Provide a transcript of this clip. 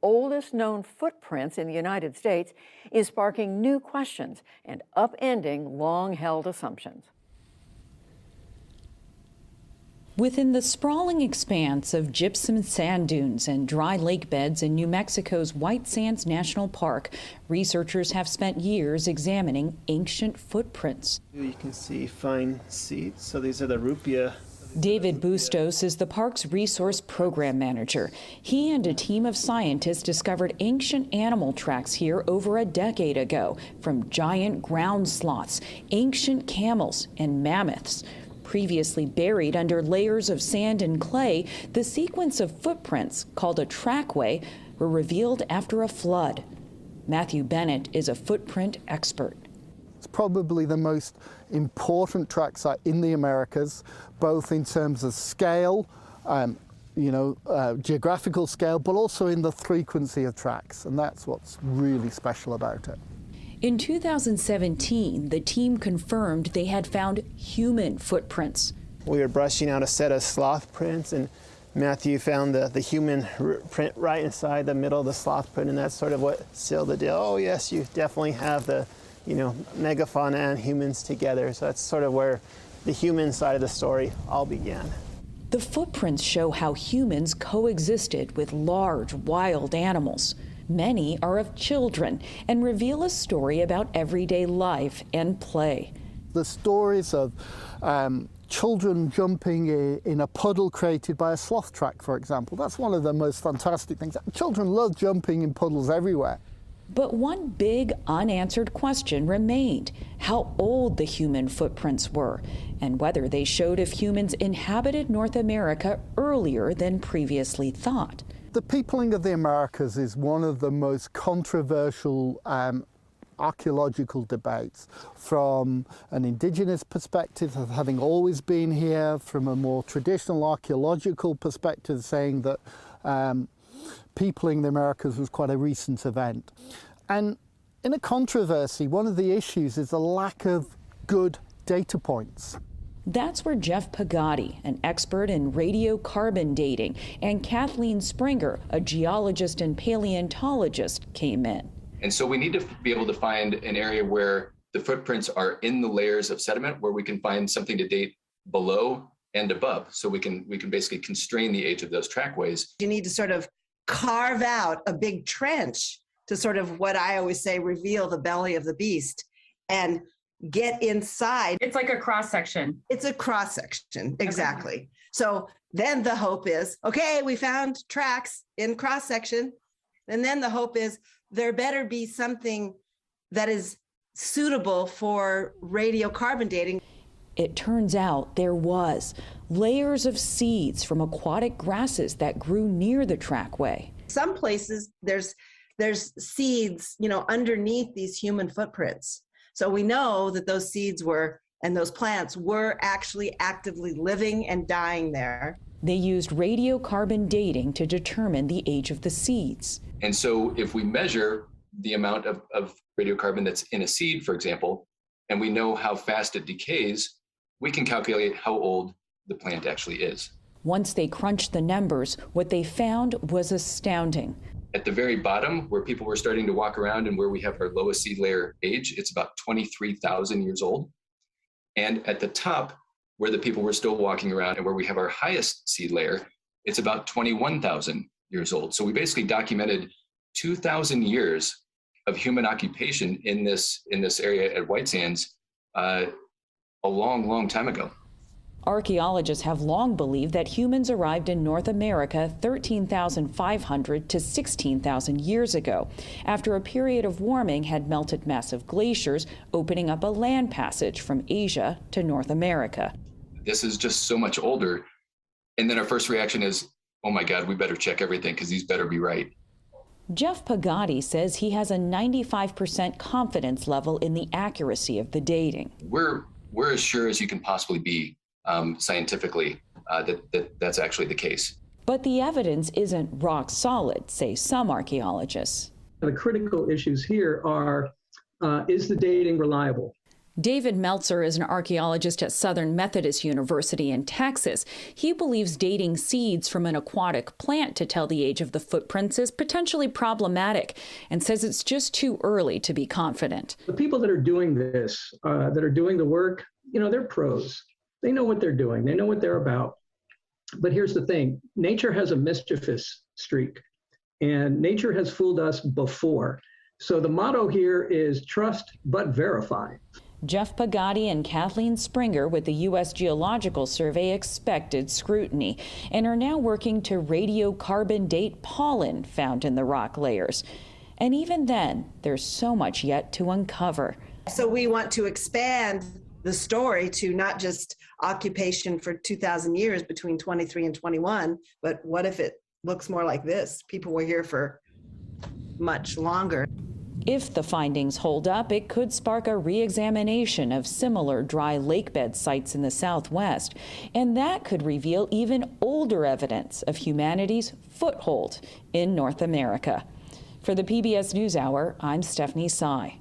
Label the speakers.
Speaker 1: oldest known footprints in the United States is sparking new questions and upending long-held assumptions.
Speaker 2: Within the sprawling expanse of gypsum sand dunes and dry lake beds in New Mexico's White Sands National Park, researchers have spent years examining ancient footprints.
Speaker 3: You can see fine seeds. So these are the Ruppia.
Speaker 2: David Bustos is the park's resource program manager. He and a team of scientists discovered ancient animal tracks here over a decade ago, from giant ground sloths, ancient camels, and mammoths. Previously buried under layers of sand and clay, the sequence of footprints, called a trackway, were revealed after a flood. Matthew Bennett is a footprint expert.
Speaker 4: It's probably the most important track site in the Americas, both in terms of scale, geographical scale, but also in the frequency of tracks, and that's what's really special about it.
Speaker 2: In 2017, the team confirmed they had found human footprints.
Speaker 3: We were brushing out a set of sloth prints, and Matthew found the human print right inside the middle of the sloth print, and that's sort of what sealed the deal. Oh yes, you definitely have the megafauna and humans together. So that's sort of where the human side of the story all began.
Speaker 2: The footprints show how humans coexisted with large, wild animals. Many are of children and reveal a story about everyday life and play.
Speaker 4: The stories of children jumping in a puddle created by a sloth track, for example. That's one of the most fantastic things. Children love jumping in puddles everywhere.
Speaker 2: But one big unanswered question remained: how old the human footprints were, and whether they showed if humans inhabited North America earlier than previously thought.
Speaker 4: The peopling of the Americas is one of the most controversial archaeological debates, from an indigenous perspective of having always been here, from a more traditional archaeological perspective saying that peopling the Americas was quite a recent event. And in a controversy, one of the issues is the lack of good data points.
Speaker 2: That's where Jeff Pagatti, an expert in radiocarbon dating, and Kathleen Springer, a geologist and paleontologist, came in.
Speaker 5: And so we need to be able to find an area where the footprints are in the layers of sediment, where we can find something to date below and above. So we can basically constrain the age of those trackways.
Speaker 6: You need to sort of carve out a big trench to sort of, what I always say, reveal the belly of the beast and get inside.
Speaker 7: It's like a cross section.
Speaker 6: It's a cross section, exactly. Okay. So then the hope is, okay, we found tracks in cross section. And then the hope is there better be something that is suitable for radiocarbon dating.
Speaker 2: It turns out there was layers of seeds from aquatic grasses that grew near the trackway.
Speaker 6: Some places there's seeds, underneath these human footprints. So we know that those seeds and those plants were actually actively living and dying there.
Speaker 2: They used radiocarbon dating to determine the age of the seeds.
Speaker 5: And so if we measure the amount of radiocarbon that's in a seed, for example, and we know how fast it decays, we can calculate how old the plant actually is.
Speaker 2: Once they crunched the numbers, what they found was astounding.
Speaker 5: At the very bottom, where people were starting to walk around and where we have our lowest seed layer age, it's about 23,000 years old. And at the top, where the people were still walking around and where we have our highest seed layer, it's about 21,000 years old. So we basically documented 2,000 years of human occupation in this area at White Sands a long, long time ago.
Speaker 2: Archaeologists have long believed that humans arrived in North America 13,500 to 16,000 years ago, after a period of warming had melted massive glaciers, opening up a land passage from Asia to North America.
Speaker 5: This is just so much older. And then our first reaction is, oh my God, we better check everything because these better be right.
Speaker 2: Jeff Pagatti says he has a 95% confidence level in the accuracy of the dating.
Speaker 5: We're as sure as you can possibly be scientifically that's actually the case.
Speaker 2: But the evidence isn't rock solid, say some archaeologists.
Speaker 8: The critical issues here are, is the dating reliable?
Speaker 2: David Meltzer is an archaeologist at Southern Methodist University in Texas. He believes dating seeds from an aquatic plant to tell the age of the footprints is potentially problematic and says it's just too early to be confident.
Speaker 7: The people that are doing this, that are doing the work, they're pros. They know what they're doing. They know what they're about. But here's the thing. Nature has a mischievous streak, and nature has fooled us before. So the motto here is trust but verify.
Speaker 2: Jeff Pagatti and Kathleen Springer with the U.S. Geological Survey expected scrutiny and are now working to radiocarbon date pollen found in the rock layers. And even then, there's so much yet to uncover.
Speaker 6: So we want to expand the story to not just occupation for 2,000 years between 23 and 21, but what if it looks more like this? People were here for much longer.
Speaker 2: If the findings hold up, it could spark a re-examination of similar dry lakebed sites in the Southwest, and that could reveal even older evidence of humanity's foothold in North America. For the PBS NewsHour, I'm Stephanie Sy.